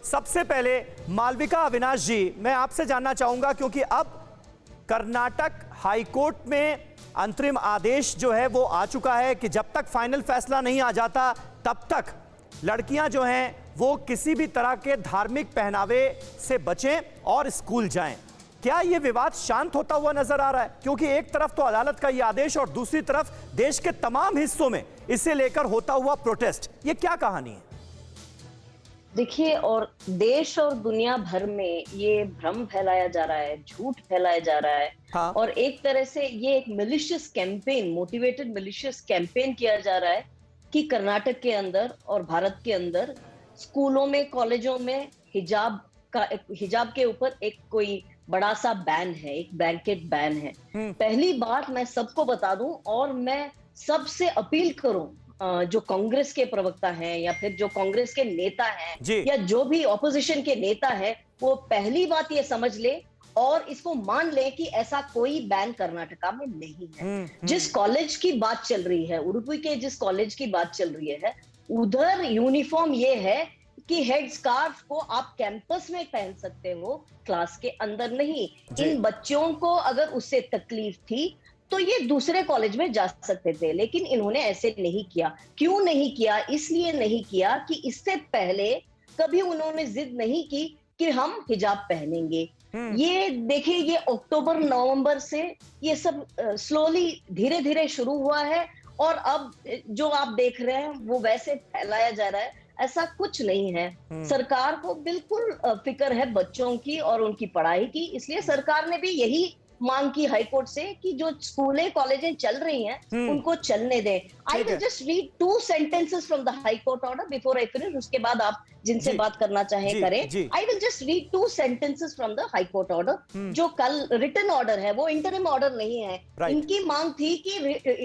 सबसे पहले मालविका अविनाश जी, मैं आपसे जानना चाहूंगा क्योंकि अब कर्नाटक हाईकोर्ट में अंतरिम आदेश जो है वो आ चुका है कि जब तक फाइनल फैसला नहीं आ जाता तब तक लड़कियां जो हैं वो किसी भी तरह के धार्मिक पहनावे से बचें और स्कूल जाएं। क्या ये विवाद शांत होता हुआ नजर आ रहा है? क्योंकि एक तरफ तो अदालत का ये आदेश और दूसरी तरफ देश के तमाम हिस्सों में इसे लेकर होता हुआ प्रोटेस्ट, ये क्या कहानी है? देखिए, और देश और दुनिया भर में ये भ्रम फैलाया जा रहा है, झूठ फैलाया जा रहा है। हाँ। और एक तरह से ये एक malicious campaign, motivated malicious campaign किया जा रहा है कि कर्नाटक के अंदर और भारत के अंदर स्कूलों में, कॉलेजों में हिजाब के ऊपर एक कोई बड़ा सा बैन है, एक ब्लैंकेट बैन है। पहली बात मैं सबको बता दूं और मैं सबसे अपील करूं, जो कांग्रेस के प्रवक्ता हैं या फिर जो कांग्रेस के नेता हैं या जो भी ऑपोजिशन के नेता है, वो पहली बात ये समझ ले और इसको मान ले कि ऐसा कोई बैन कर्नाटका में नहीं है। जिस कॉलेज की बात चल रही है, उडुपी के जिस कॉलेज की बात चल रही है, उधर यूनिफॉर्म ये है कि हेड स्कार्फ को आप कैंपस में पहन सकते हो, क्लास के अंदर नहीं। इन बच्चों को अगर उससे तकलीफ थी तो ये दूसरे कॉलेज में जा सकते थे, लेकिन इन्होंने ऐसे नहीं किया। क्यों नहीं किया? इसलिए नहीं किया कि इससे पहले कभी उन्होंने जिद नहीं की कि हम हिजाब पहनेंगे। ये देखिए, ये अक्टूबर नवंबर से ये सब स्लोली धीरे धीरे शुरू हुआ है और अब जो आप देख रहे हैं वो वैसे फैलाया जा रहा है। ऐसा कुछ नहीं है। सरकार को बिल्कुल फिक्र है बच्चों की और उनकी पढ़ाई की, इसलिए सरकार ने भी यही मांग की हाईकोर्ट से कि जो स्कूलें कॉलेजें चल रही हैं उनको चलने दें। I will just read 2 sentences from the high court order before I finish, उसके बाद आप जिनसे बात करना चाहें करें। I will just read 2 sentences from the high court order. जो कल रिटन ऑर्डर है वो इंटरिम ऑर्डर नहीं है। इनकी मांग थी कि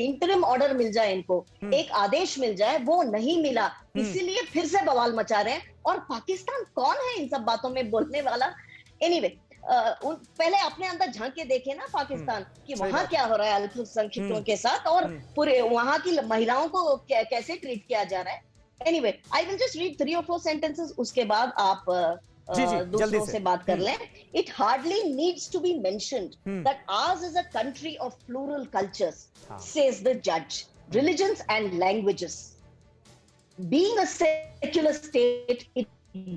इंटरिम ऑर्डर मिल जाए, इनको एक आदेश मिल जाए, वो नहीं मिला, इसीलिए फिर से बवाल मचा रहे हैं। और पाकिस्तान कौन है इन सब बातों में बोलने वाला? एनीवे, पहले अपने अंदर झांक के देखे ना पाकिस्तान कि वहां क्या हो रहा है अल्पसंख्यकों के साथ और पूरे वहां की महिलाओं को कैसे ट्रीट किया जा रहा है। Anyway, I will just read 3 or 4 sentences, उसके बाद आप दूसरों से बात कर लें। It hardly needs to be mentioned that ours is a country of plural cultures, says the judge, religions and languages. Being a secular state, it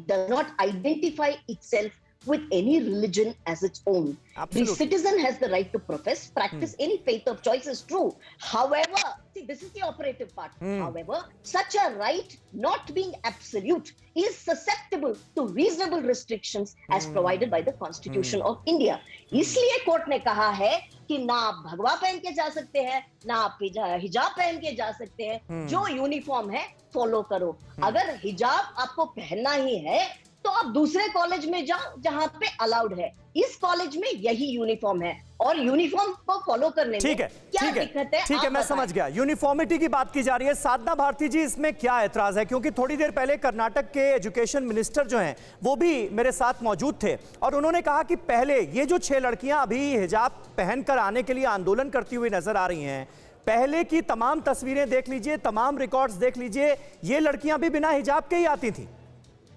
does not identify itself with any religion as its own. Absolutely. The citizen has the right to profess, practice any faith of choice is true. However, see, this is the operative part. However, such a right, not being absolute, is susceptible to reasonable restrictions as provided by the Constitution of India. इसलिए court ने कहा है कि ना आप भगवा पहन के जा सकते हैं, ना आप हिजाब पहन के जा सकते हैं। जो यूनिफॉर्म है फॉलो करो। अगर हिजाब आपको पहनना ही है तो आप दूसरे कॉलेज में जाओ जहां पे अलाउड है। इस कॉलेज में यही यूनिफॉर्म है और यूनिफॉर्म को फॉलो करने में क्या दिक्कत है? ठीक है, मैं समझ गया। यूनिफॉर्मिटी की बात की जा रही है। साधना भारती जी, इसमें क्या ऐतराज है? क्योंकि थोड़ी देर पहले कर्नाटक के एजुकेशन मिनिस्टर जो हैं वो भी मेरे साथ मौजूद थे और उन्होंने कहा कि पहले ये जो 6 लड़कियां अभी हिजाब पहनकर आने के लिए आंदोलन करती हुई नजर आ रही हैं, पहले की तमाम तस्वीरें देख लीजिए, तमाम रिकॉर्ड्स देख लीजिए, ये लड़कियां भी बिना हिजाब के ही आती थी।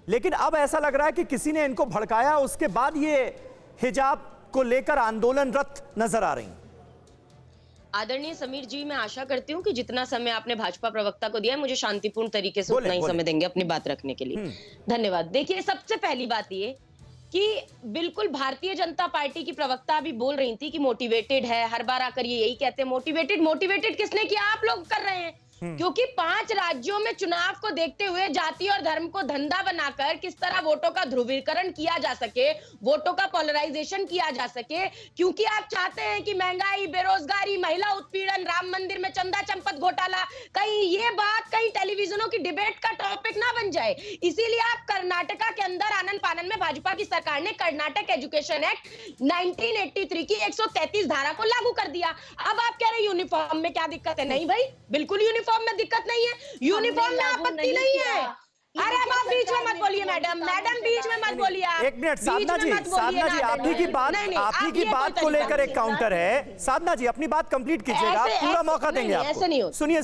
लेकिन अब ऐसा लग रहा है कि किसी ने इनको भड़काया, उसके बाद ये हिजाब को लेकर आंदोलनरत नजर आ रही हैं। आदरणीय समीर जी, मैं आशा करती हूँ कि जितना समय आपने भाजपा प्रवक्ता को दिया है, मुझे शांतिपूर्ण तरीके से उतना ही समय देंगे अपनी बात रखने के लिए। धन्यवाद। देखिए, सबसे पहली बात ये कि बिल्कुल भारतीय जनता पार्टी की प्रवक्ता अभी बोल रही थी कि मोटिवेटेड है, हर बार आकर ये यही कहते हैं मोटिवेटेड किसने किया? आप लोग कर रहे हैं। क्योंकि 5 राज्यों में चुनाव को देखते हुए जाति और धर्म को धंधा बनाकर किस तरह वोटों का ध्रुवीकरण किया जा सके, वोटों का पोलराइजेशन किया जा सके, क्योंकि आप चाहते हैं कि महंगाई, बेरोजगारी, महिला उत्पीड़न, राम मंदिर में चंदा चंपत घोटाला, कहीं ये बात कहीं टेलीविजनों की डिबेट का टॉपिक ना बन जाए। इसीलिए आप कर्नाटका के अंदर आनन फानन में भाजपा की सरकार ने कर्नाटक एजुकेशन एक्ट 1983 की 133 धारा को लागू कर दिया। अब आप कह रहे हैं यूनिफॉर्म में क्या दिक्कत है? नहीं भाई, बिल्कुल यूनिफॉर्म में दिक्कत नहीं है, यूनिफॉर्म में आपत्ति नहीं है। अरे आप बीच में मत बोलिए मैडम, बीच में मत बोलिए। एक मिनट, साधना जी, आपकी की बात को लेकर एक काउंटर है। साधना जी, अपनी बात कंप्लीट कीजिएगा, आप पूरा मौका देंगे आपको। सुनिए,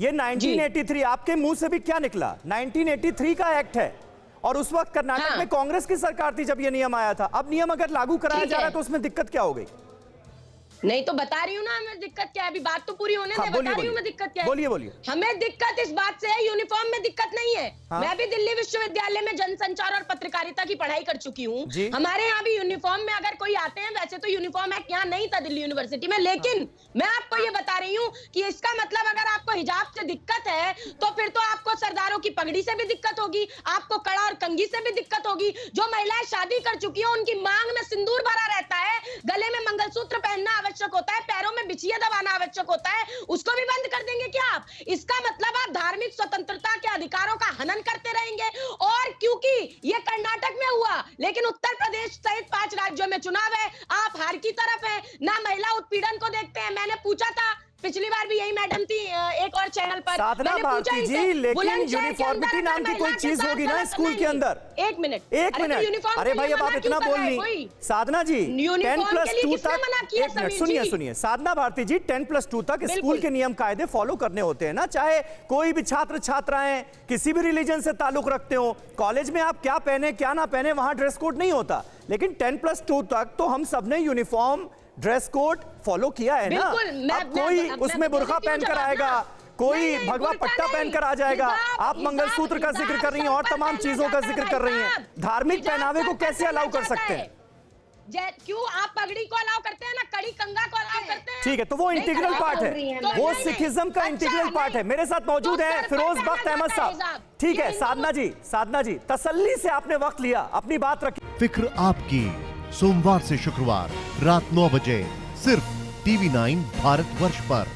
ये 1983 आपके मुंह से भी क्या निकला? 1983 का एक्ट है और उस वक्त कर्नाटक हाँ। में कांग्रेस की सरकार थी जब ये नियम आया था। अब नियम अगर लागू कराया ठीक जा रहा है है। तो उसमें दिक्कत क्या हो गई? नहीं तो बता रही हूँ ना हमें दिक्कत क्या है, अभी बात तो पूरी होने हाँ, दे, बोलिए, बता रही हूँ बोलिए। मैं दिक्कत क्या है। बोलिए, बोलिए। हमें दिक्कत इस बात से है, यूनिफॉर्म में दिक्कत नहीं है। हाँ। मैं भी दिल्ली विश्वविद्यालय में जनसंचार और पत्रकारिता की पढ़ाई कर चुकी हूँ। जी। हमारे यहाँ भी यूनिफॉर्म में अगर कोई आते हैं, वैसे तो यूनिफॉर्म एक्ट यहाँ नहीं था दिल्ली यूनिवर्सिटी में, लेकिन मैं आपको ये बता रही हूँ कि इसका मतलब अगर आपको हिजाब से दिक्कत है तो फिर तो आपको सरदारों की पगड़ी से भी दिक्कत होगी, आपको कड़ा और कंघी से भी दिक्कत होगी। जो महिलाएं शादी कर चुकी हैं उनकी मांग में सिंदूर भरा रहता है, गले में मंगलसूत्र पहनना आवश्यक होता है, पैरों में बिछिया दबाना आवश्यक होता है, उसको भी बंद कर देंगे क्या आप? इसका मतलब आप धार्मिक स्वतंत्रता के अधिकारों का हनन करते रहेंगे। और क्योंकि ये कर्नाटक में हुआ, लेकिन उत्तर प्रदेश सहित 5 राज्यों में चुनाव है, आप हार की तरफ है, ना महिला उत्पीड़न को देखते हैं। मैंने पूछा था, पिछली बार भी यही मैडम थी एक और चैनल पर, साधना मैंने पूछा भारती इनसे, जी, लेकिन बुलंदशहर के यूनिफॉर्मिटी अंदर नाम की कोई महिला के चीज साथ होगी ना गलत स्कूल के नहीं। अंदर। एक मिनट, एक अरे तो मिनट, यूनिफॉर्म अरे के भाई लिए अब आप मना इतना क्यों कर बोल रहा है नहीं। कोई? साधना जी, यूनिफॉर्म 10 के लिए + 2 किसने तक, मना किया, एक मिनट समीर सुनिए जी? सुनिए, साधना भारती जी, 10 + 2 तक स्कूल बिल्कुल। के नियम कायदे फॉलो करने होते हैं ना, चाहे कोई भी छात्र छात्राएं किसी भी रिलीजन से ताल्लुक रखते हो। कॉलेज में आप क्या पहने क्या ना पहने वहां ड्रेस कोड नहीं होता, लेकिन 10 + 2 तक तो हम सबने यूनिफॉर्म ड्रेस कोड फॉलो किया है ना। बिल्कुल, अब कोई उसमें बुर्का पहनकर आएगा, कोई भगवा पट्टा पहनकर आ जाएगा। आप मंगलसूत्र का जिक्र कर रही हैं और तमाम चीजों का जिक्र कर रही हैं, धार्मिक पहनावे को कैसे अलाउ कर सकते हैं? क्यों आप पगड़ी को अलाउ करते हैं ना, कड़ी कंगा को अलाउ करते हैं? ठीक है, तो वो नहीं इंटीग्रल करते पार्ट हो। है, तो वो नहीं, सिखिज्म का अच्छा, इंटीग्रल पार्ट है। नहीं। मेरे साथ मौजूद तो हैं सर फिरोज पहना बख्त अहमद जाता है साहब। हिजाब। ठीक ये है साधना जी, तसल्ली से आपने वक्त लिया, अपनी बात रखी। फिक्र आपकी, सोमवार से शुक्रवार रात 9 बजे सिर्फ TV9 भारतवर्ष पर।